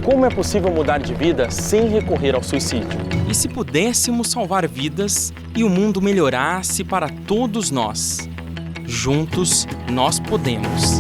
Como é possível mudar de vida sem recorrer ao suicídio? E se pudéssemos salvar vidas e o mundo melhorasse para todos nós? Juntos, nós podemos.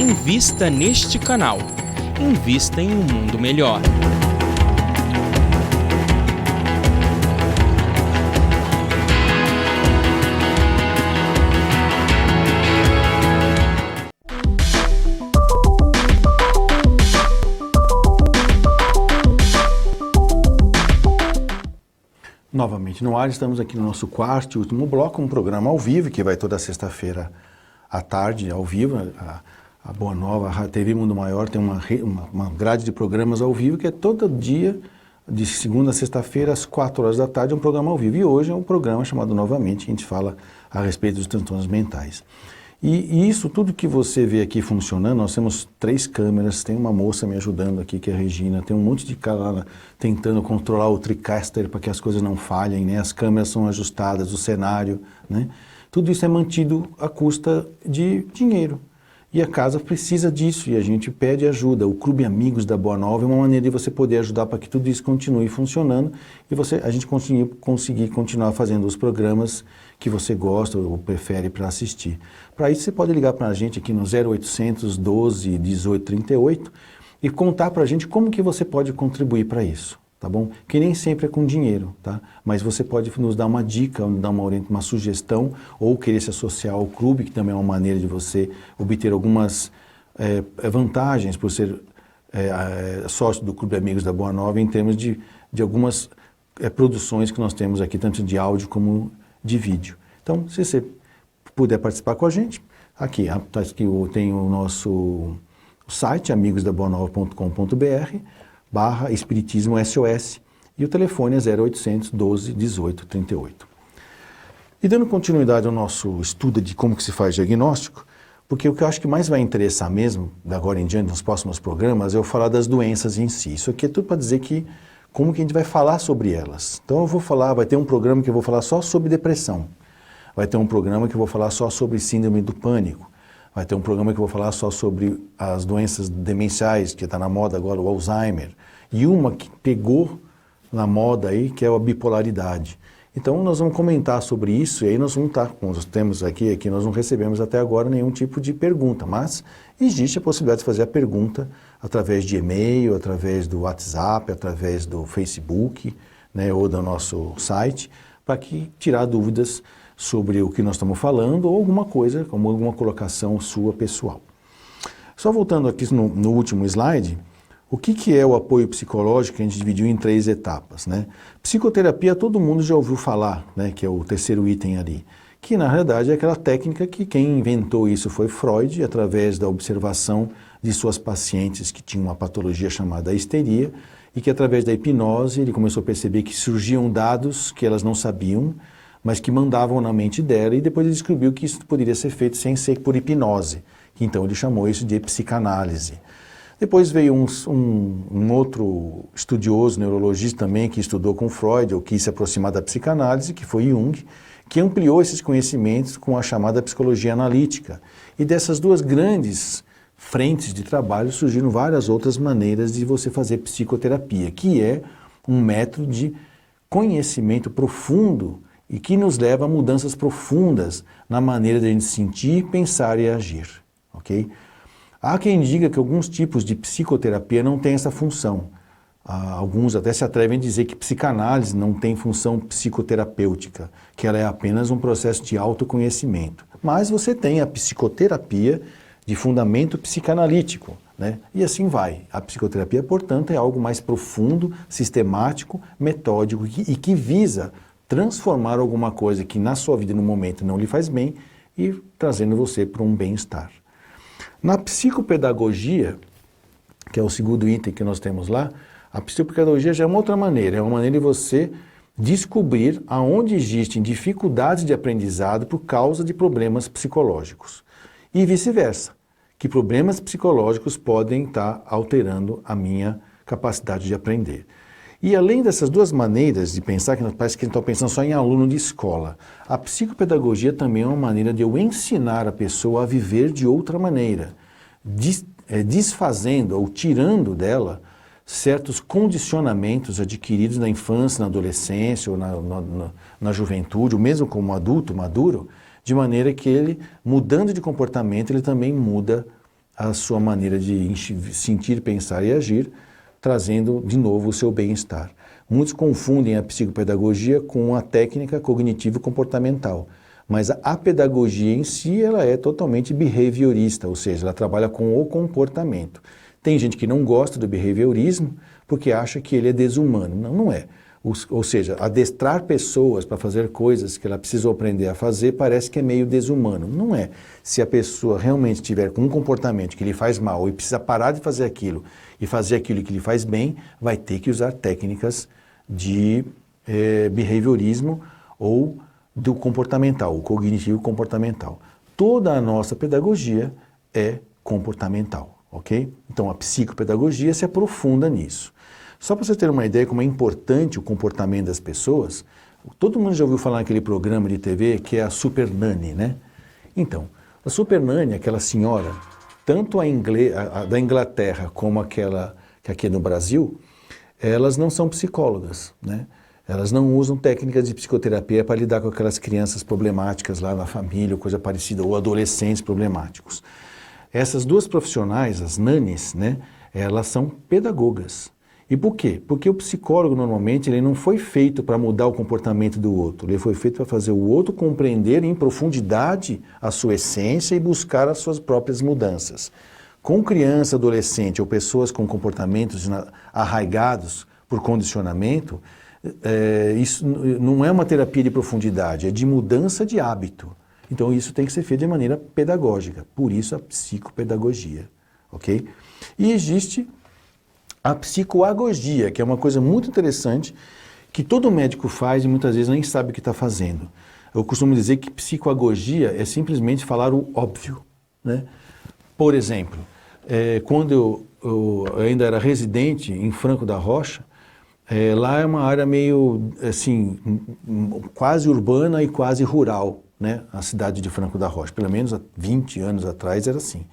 Invista neste canal. Invista em um mundo melhor. Novamente no ar, estamos aqui no nosso quarto e último bloco, um programa ao vivo, que vai toda sexta-feira à tarde, ao vivo. A Boa Nova, a TV Mundo Maior tem uma grade de programas ao vivo, que é todo dia, de segunda a sexta-feira, às 4 horas da tarde, um programa ao vivo. E hoje é um programa chamado Novamente, que a gente fala a respeito dos transtornos mentais. E isso, tudo que você vê aqui funcionando, nós temos 3 câmeras, tem uma moça me ajudando aqui, que é a Regina, tem um monte de cara lá tentando controlar o TriCaster para que as coisas não falhem, né? As câmeras são ajustadas, o cenário, né? Tudo isso é mantido à custa de dinheiro. E a casa precisa disso e a gente pede ajuda. O Clube Amigos da Boa Nova é uma maneira de você poder ajudar para que tudo isso continue funcionando e a gente conseguir continuar fazendo os programas que você gosta ou prefere para assistir. Para isso você pode ligar para a gente aqui no 0800 12 18 38 e contar para a gente como que você pode contribuir para isso, tá bom? Que nem sempre é com dinheiro, tá? Mas você pode nos dar uma dica, nos dar uma sugestão ou querer se associar ao clube, que também é uma maneira de você obter algumas vantagens por ser sócio do Clube Amigos da Boa Nova em termos de algumas produções que nós temos aqui, tanto de áudio como de vídeo. Então, se você puder participar com a gente, aqui tem o nosso site, amigosdaboanova.com.br/Espiritismo SOS, e o telefone é 0800 12 18 38. E dando continuidade ao nosso estudo de como que se faz diagnóstico, porque o que eu acho que mais vai interessar mesmo, da agora em diante, nos próximos programas, é eu falar das doenças em si. Isso aqui é tudo para dizer que como que a gente vai falar sobre elas. Então vai ter um programa que eu vou falar só sobre depressão. Vai ter um programa que eu vou falar só sobre síndrome do pânico. Vai ter um programa que eu vou falar só sobre as doenças demenciais, que está na moda agora, o Alzheimer. E uma que pegou na moda aí, que é a bipolaridade. Então nós vamos comentar sobre isso e aí nós vamos estar, como nós temos aqui nós não recebemos até agora nenhum tipo de pergunta, mas existe a possibilidade de fazer a pergunta através de e-mail, através do WhatsApp, através do Facebook, né, ou do nosso site, para tirar dúvidas sobre o que nós estamos falando ou alguma coisa, como alguma colocação sua pessoal. Só voltando aqui no último slide, o que é o apoio psicológico que a gente dividiu em 3 etapas, né? Psicoterapia todo mundo já ouviu falar, né, que é o terceiro item ali, que na realidade é aquela técnica que quem inventou isso foi Freud, através da observação de suas pacientes que tinham uma patologia chamada histeria, e que através da hipnose ele começou a perceber que surgiam dados que elas não sabiam, mas que mandavam na mente dela, e depois ele descobriu que isso poderia ser feito sem ser por hipnose, que então ele chamou isso de psicanálise. Depois veio um outro estudioso, neurologista também, que estudou com Freud, ou quis se aproximar da psicanálise, que foi Jung, que ampliou esses conhecimentos com a chamada psicologia analítica. E dessas 2 grandes frentes de trabalho surgiram várias outras maneiras de você fazer psicoterapia, que é um método de conhecimento profundo e que nos leva a mudanças profundas na maneira de a gente sentir, pensar e agir, ok? Há quem diga que alguns tipos de psicoterapia não têm essa função. Alguns até se atrevem a dizer que psicanálise não tem função psicoterapêutica, que ela é apenas um processo de autoconhecimento. Mas você tem a psicoterapia de fundamento psicanalítico, né? E assim vai. A psicoterapia, portanto, é algo mais profundo, sistemático, metódico e que visa transformar alguma coisa que na sua vida no momento não lhe faz bem e trazendo você para um bem-estar. Na psicopedagogia, que é o segundo item que nós temos lá, a psicopedagogia já é uma outra maneira, é uma maneira de você descobrir aonde existem dificuldades de aprendizado por causa de problemas psicológicos. E vice-versa, que problemas psicológicos podem estar alterando a minha capacidade de aprender. E além dessas 2 maneiras de pensar, que parece que a gente está pensando só em aluno de escola, a psicopedagogia também é uma maneira de eu ensinar a pessoa a viver de outra maneira, desfazendo ou tirando dela certos condicionamentos adquiridos na infância, na adolescência ou na juventude, ou mesmo como adulto maduro, de maneira que ele, mudando de comportamento, ele também muda a sua maneira de sentir, pensar e agir, trazendo de novo o seu bem-estar. Muitos confundem a psicopedagogia com a técnica cognitivo-comportamental, mas a pedagogia em si ela é totalmente behaviorista, ou seja, ela trabalha com o comportamento. Tem gente que não gosta do behaviorismo porque acha que ele é desumano. Não, não é. Ou seja, adestrar pessoas para fazer coisas que ela precisa aprender a fazer parece que é meio desumano. Não é. Se a pessoa realmente estiver com um comportamento que lhe faz mal e precisa parar de fazer aquilo e fazer aquilo que lhe faz bem, vai ter que usar técnicas de behaviorismo ou do comportamental, o cognitivo comportamental. Toda a nossa pedagogia é comportamental, ok? Então a psicopedagogia se aprofunda nisso. Só para você ter uma ideia como é importante o comportamento das pessoas, todo mundo já ouviu falar naquele programa de TV que é a Super Nanny, né? Então, a Super Nanny, aquela senhora, tanto a da Inglaterra como aquela que aqui é no Brasil, elas não são psicólogas, né? Elas não usam técnicas de psicoterapia para lidar com aquelas crianças problemáticas lá na família, ou coisa parecida, ou adolescentes problemáticos. Essas duas profissionais, as nannies, né, elas são pedagogas. E por quê? Porque o psicólogo, normalmente, ele não foi feito para mudar o comportamento do outro, ele foi feito para fazer o outro compreender em profundidade a sua essência e buscar as suas próprias mudanças. Com criança, adolescente ou pessoas com comportamentos arraigados por condicionamento, isso não é uma terapia de profundidade, é de mudança de hábito. Então isso tem que ser feito de maneira pedagógica, por isso a psicopedagogia, ok? E existe a psicoagogia, que é uma coisa muito interessante, que todo médico faz e muitas vezes nem sabe o que está fazendo. Eu costumo dizer que psicoagogia é simplesmente falar o óbvio, né? Por exemplo, quando eu ainda era residente em Franco da Rocha, lá é uma área meio, assim, quase urbana e quase rural, né? A cidade de Franco da Rocha, pelo menos há 20 anos atrás era assim.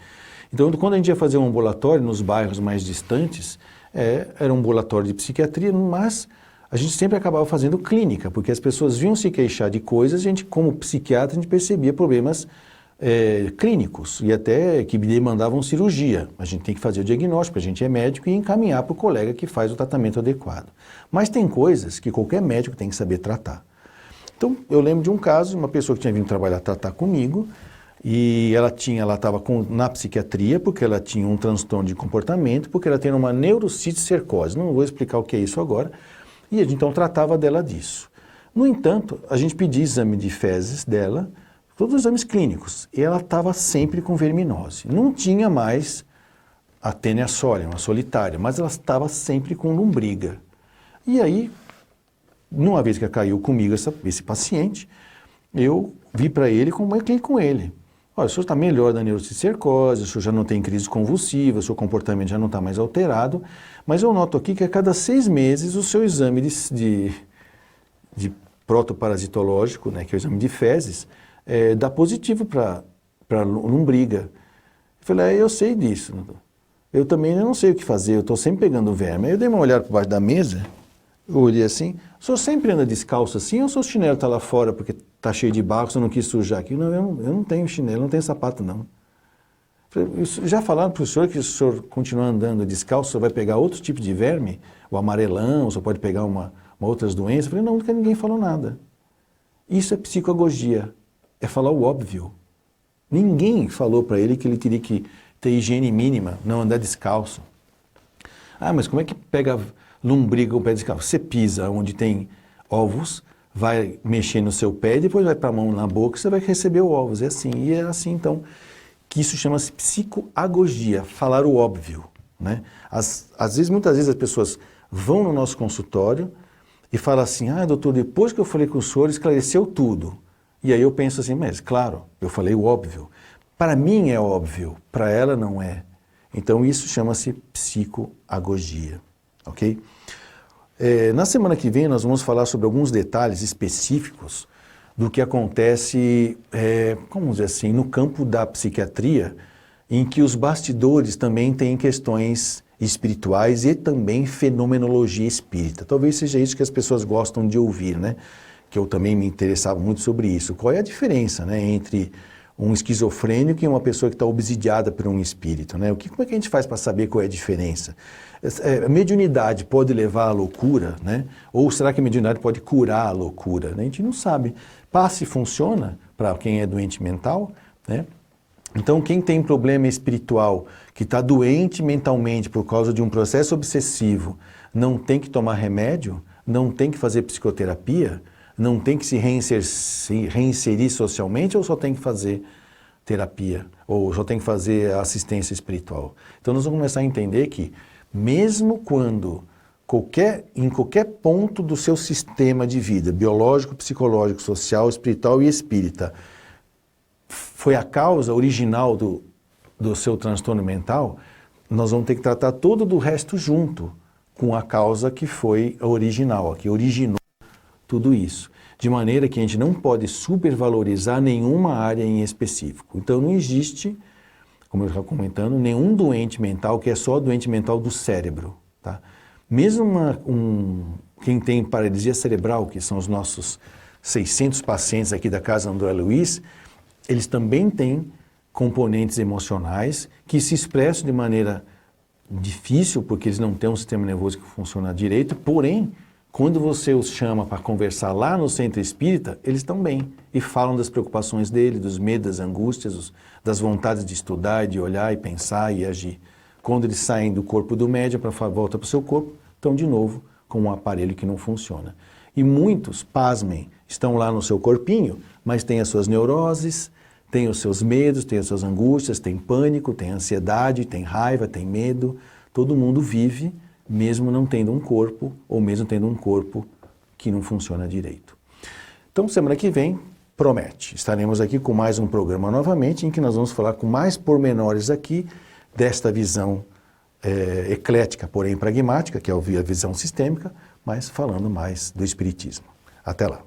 Então, quando a gente ia fazer um ambulatório nos bairros mais distantes, era um ambulatório de psiquiatria, mas a gente sempre acabava fazendo clínica, porque as pessoas vinham se queixar de coisas, a gente, como psiquiatra, a gente percebia problemas clínicos e até que demandavam cirurgia. A gente tem que fazer o diagnóstico, a gente é médico e encaminhar para o colega que faz o tratamento adequado. Mas tem coisas que qualquer médico tem que saber tratar. Então, eu lembro de um caso de uma pessoa que tinha vindo tratar comigo e ela estava na psiquiatria porque ela tinha um transtorno de comportamento, porque ela tem uma neurocisticercose. Não vou explicar o que é isso agora. E a gente então tratava dela disso. No entanto, a gente pedia exame de fezes dela, todos os exames clínicos, e ela estava sempre com verminose. Não tinha mais a tênia sólia, uma solitária, mas ela estava sempre com lombriga. E aí, numa vez que caiu comigo esse paciente, eu vi para ele como é que com ele. Olha, o senhor está melhor da neurocisticercose, o senhor já não tem crise convulsiva, o seu comportamento já não está mais alterado, mas eu noto aqui que a cada 6 meses o seu exame de protoparasitológico, né, que é o exame de fezes, dá positivo para lombriga. Eu falei, eu sei disso. Eu também não sei o que fazer, eu estou sempre pegando verme. Aí eu dei uma olhada por baixo da mesa, eu olhei assim, o senhor sempre anda descalço assim ou o seu chinelo está lá fora porque está cheio de barro, você não quis sujar aqui? Não, eu não tenho chinelo, não tenho sapato não. Eu falei, já falaram para o senhor que se o senhor continuar andando descalço, o senhor vai pegar outro tipo de verme? O amarelão, o senhor pode pegar uma outras doenças? Eu falei, não, nunca ninguém falou nada. Isso é psicoagogia. É falar o óbvio. Ninguém falou para ele que ele teria que ter higiene mínima, não andar descalço. Ah, mas como é que pega lombriga com o pé descalço? Você pisa onde tem ovos, vai mexer no seu pé e depois vai para a mão na boca e você vai receber os ovos. É assim, e é assim então que isso chama-se psicoagogia, falar o óbvio, né? Muitas vezes as pessoas vão no nosso consultório e falam assim, doutor, depois que eu falei com o senhor, esclareceu tudo. E aí eu penso assim, mas claro, eu falei o óbvio. Para mim é óbvio, para ela não é. Então isso chama-se psicoagogia, ok? Na semana que vem nós vamos falar sobre alguns detalhes específicos do que acontece, como dizer assim, no campo da psiquiatria em que os bastidores também têm questões espirituais e também fenomenologia espírita. Talvez seja isso que as pessoas gostam de ouvir, né? Que eu também me interessava muito sobre isso. Qual é a diferença, né, entre um esquizofrênico e uma pessoa que está obsidiada por um espírito, né? Como é que a gente faz para saber qual é a diferença? A mediunidade pode levar à loucura, né? Ou será que a mediunidade pode curar a loucura? A gente não sabe. Passe funciona para quem é doente mental, né? Então, quem tem problema espiritual, que está doente mentalmente por causa de um processo obsessivo, não tem que tomar remédio, não tem que fazer psicoterapia, não tem que se reinserir socialmente, ou só tem que fazer terapia, ou só tem que fazer assistência espiritual. Então, nós vamos começar a entender que, mesmo quando em qualquer ponto do seu sistema de vida, biológico, psicológico, social, espiritual e espírita, foi a causa original do seu transtorno mental, nós vamos ter que tratar todo do resto junto com a causa que foi a original, a que originou tudo isso. De maneira que a gente não pode supervalorizar nenhuma área em específico. Então não existe, como eu estava comentando, nenhum doente mental que é só doente mental do cérebro. Tá? Mesmo quem tem paralisia cerebral, que são os nossos 600 pacientes aqui da Casa André Luiz, eles também têm componentes emocionais que se expressam de maneira difícil, porque eles não têm um sistema nervoso que funciona direito, porém, quando você os chama para conversar lá no centro espírita, eles estão bem e falam das preocupações dele, dos medos, das angústias, das vontades de estudar, de olhar e pensar e agir. Quando eles saem do corpo do médium para volta para o seu corpo, estão de novo com um aparelho que não funciona. E muitos, pasmem, estão lá no seu corpinho, mas têm as suas neuroses, têm os seus medos, têm as suas angústias, têm pânico, têm ansiedade, têm raiva, têm medo. Todo mundo vive, mesmo não tendo um corpo, ou mesmo tendo um corpo que não funciona direito. Então, semana que vem, promete. Estaremos aqui com mais um programa novamente, em que nós vamos falar com mais pormenores aqui desta visão eclética, porém pragmática, que é a visão sistêmica, mas falando mais do espiritismo. Até lá.